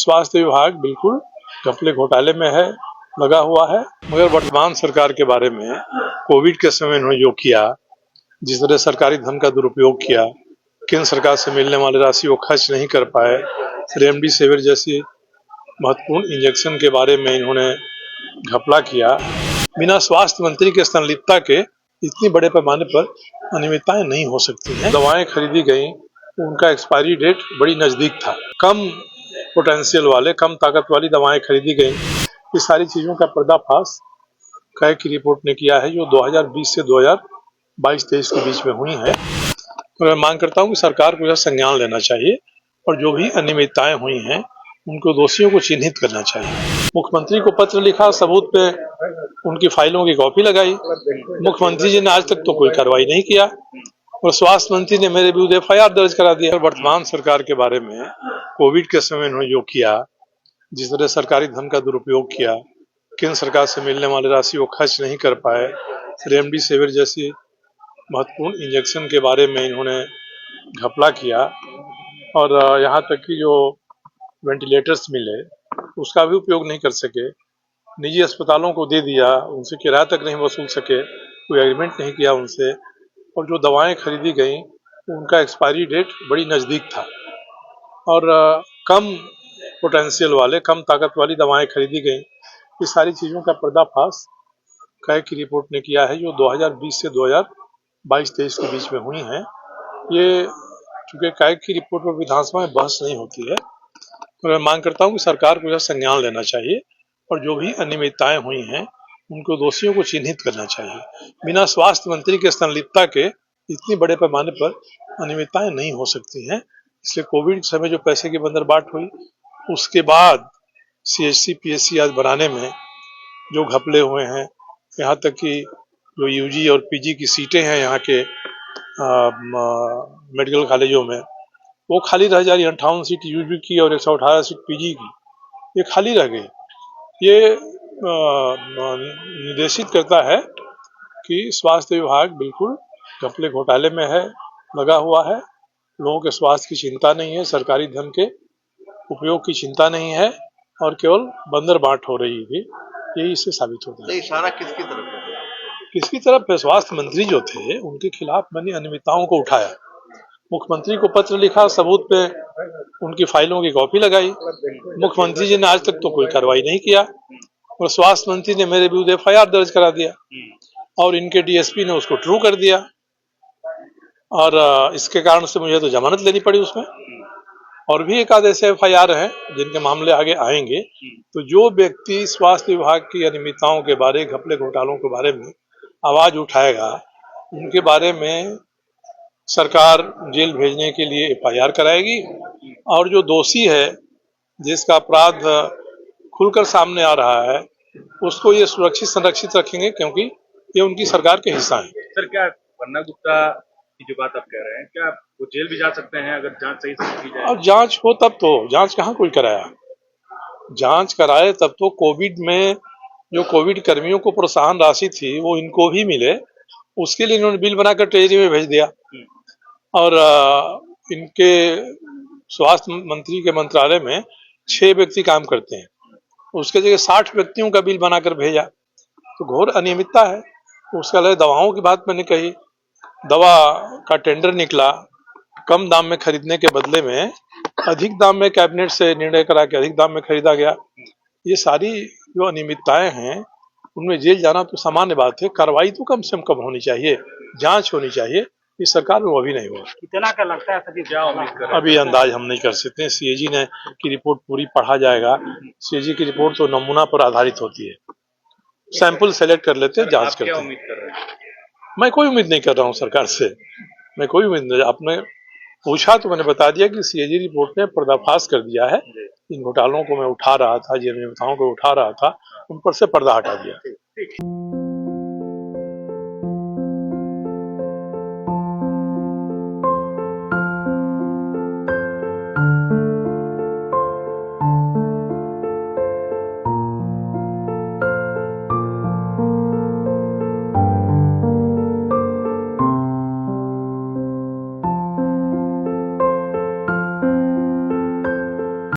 स्वास्थ्य विभाग बिल्कुल घपले घोटाले में है, लगा हुआ है। मगर वर्तमान सरकार के बारे में कोविड के समय उन्होंने जो किया, जिस तरह सरकारी धन का दुरुपयोग किया, केंद्र सरकार से मिलने वाली राशि को खर्च नहीं कर पाए, रेमडेसिविर जैसी महत्वपूर्ण इंजेक्शन के बारे में इन्होंने घपला किया। बिना स्वास्थ्य मंत्री के संलिप्तता के इतनी बड़े पैमाने पर अनियमितताएं नहीं हो सकती हैं। दवाएं खरीदी गई, उनका एक्सपायरी डेट बड़ी नजदीक था। कम पोटेंशियल वाले, कम ताकत वाली दवाएं खरीदी गई। इस सारी चीजों का पर्दाफाश कैग की रिपोर्ट ने किया है, जो 2020 से 2022-23 के बीच में हुई है। तो मैं मांग करता हूं कि सरकार को यह संज्ञान लेना चाहिए और जो भी अनियमितताएं हुई हैं उनको दोषियों को चिन्हित करना चाहिए। मुख्यमंत्री को पत्र लिखा, सबूत पे उनकी फाइलों की कॉपी लगाई। मुख्यमंत्री जी ने आज तक तो कोई कार्रवाई नहीं किया और स्वास्थ्य मंत्री ने मेरे विरुद्ध FIR दर्ज करा दिया। वर्तमान सरकार के बारे में कोविड के समय उन्होंने जो किया, जिस तरह सरकारी धन का दुरुपयोग किया, केंद्र सरकार से मिलने वाली राशि को खर्च नहीं कर पाए, रेमडेसिविर जैसी महत्वपूर्ण इंजेक्शन के बारे में इन्होंने घपला किया और यहाँ तक कि जो वेंटिलेटर्स मिले उसका भी उपयोग नहीं कर सके, निजी अस्पतालों को दे दिया, उनसे किराया तक नहीं वसूल सके, कोई एग्रीमेंट नहीं किया उनसे, और जो दवाएं खरीदी गई उनका एक्सपायरी डेट बड़ी नज़दीक था और कम पोटेंशियल वाले, कम ताकत वाली दवाएं खरीदी गई। इस सारी चीज़ों का पर्दाफाश कैग की रिपोर्ट ने किया है, जो 2020 से 2022-23 के बीच में हुई है। ये चूंकि कैग की रिपोर्ट पर विधानसभा में बहस नहीं होती है, तो मैं मांग करता हूं कि सरकार को यह संज्ञान लेना चाहिए और जो भी अनियमितताएं हुई हैं उनको दोषियों को चिन्हित करना चाहिए। बिना स्वास्थ्य मंत्री के संलिप्तता के इतनी बड़े पैमाने पर अनियमितताएं नहीं हो सकती हैं। इसलिए कोविड के समय जो पैसे की बंदरबाट हुई, उसके बाद CHC PHC आज बनाने में जो घपले हुए हैं, यहाँ तक कि जो UG और PG की सीटें हैं यहाँ के मेडिकल कॉलेजों में, वो खाली रह जा रही। 58 सीट UG की और 118 सीट PG की, ये खाली रह गई। ये निर्देशित करता है कि स्वास्थ्य विभाग बिल्कुल घपले घोटाले में है, लगा हुआ है। लोगों के स्वास्थ्य की चिंता नहीं है, सरकारी धन के उपयोग की चिंता नहीं है और केवल बंदरबाट हो रही है। यही इससे साबित होता है। इशारा किसकी तरफ है? किसकी तरफ है? स्वास्थ्य मंत्री जो थे उनके खिलाफ बनी अनियमितताओं को उठाया, मुख्यमंत्री को पत्र लिखा, सबूत पे उनकी फाइलों की कॉपी लगाई। मुख्यमंत्री जी ने आज तक तो कोई कार्रवाई नहीं किया और स्वास्थ्य मंत्री ने मेरे विरुद्ध FIR दर्ज करा दिया और इनके DSP ने उसको ट्रू कर दिया और इसके कारण से मुझे तो जमानत लेनी पड़ी उसमें। और भी एक आध ऐसे FIR हैं जिनके मामले आगे आएंगे। तो जो व्यक्ति स्वास्थ्य विभाग की अनियमितताओं के बारे, घपले घोटालों के बारे में आवाज उठाएगा, उनके बारे में सरकार जेल भेजने के लिए FIR कराएगी और जो दोषी है, जिसका अपराध खुलकर सामने आ रहा है, उसको ये सुरक्षित संरक्षित रखेंगे, क्योंकि ये उनकी सरकार के हिस्सा है। सर, क्या पन्ना गुप्ता की जो बात आप कह रहे हैं, क्या वो जेल भी जा सकते हैं अगर जांच सही से की जाए? और जांच हो तब तो। जांच कहाँ कोई कराया? जांच कराए तब तो। कोविड में जो कोविड कर्मियों को प्रोत्साहन राशि थी वो इनको भी मिले, उसके लिए इन्होंने बिल बनाकर ट्रेजरी में भेज दिया और इनके स्वास्थ्य मंत्री के मंत्रालय में 6 व्यक्ति काम करते हैं, उसके जगह 60 व्यक्तियों का बिल बनाकर भेजा। तो घोर अनियमितता है। उसके अलावा दवाओं की बात मैंने कही, दवा का टेंडर निकला, कम दाम में खरीदने के बदले में अधिक दाम में कैबिनेट से निर्णय करा के अधिक दाम में खरीदा गया। ये सारी जो अनियमितताएं हैं उनमें जेल जाना तो सामान्य बात है। कार्रवाई तो कम से कम होनी चाहिए, जांच होनी चाहिए। इस सरकार में वो अभी नहीं हुआ। कितना का लगता है सभी, क्या उम्मीद कर रहे हैं? अभी अंदाज हम नहीं कर सकते। CAG ने की रिपोर्ट पूरी पढ़ा जाएगा। CAG की रिपोर्ट तो नमूना पर आधारित होती है, सैंपल सेलेक्ट कर लेते हैं, जांच करते हैं। उम्मीद कर रहे हैं? मैं कोई उम्मीद नहीं कर रहा हूँ सरकार से, मैं कोई उम्मीद नहीं। आपने पूछा तो मैंने बता दिया कि CAG रिपोर्ट ने पर्दाफाश कर दिया है। इन घोटालों को मैं उठा रहा था, जिन अनियमितताओं को उठा रहा था, उन पर से पर्दा हटा दिया।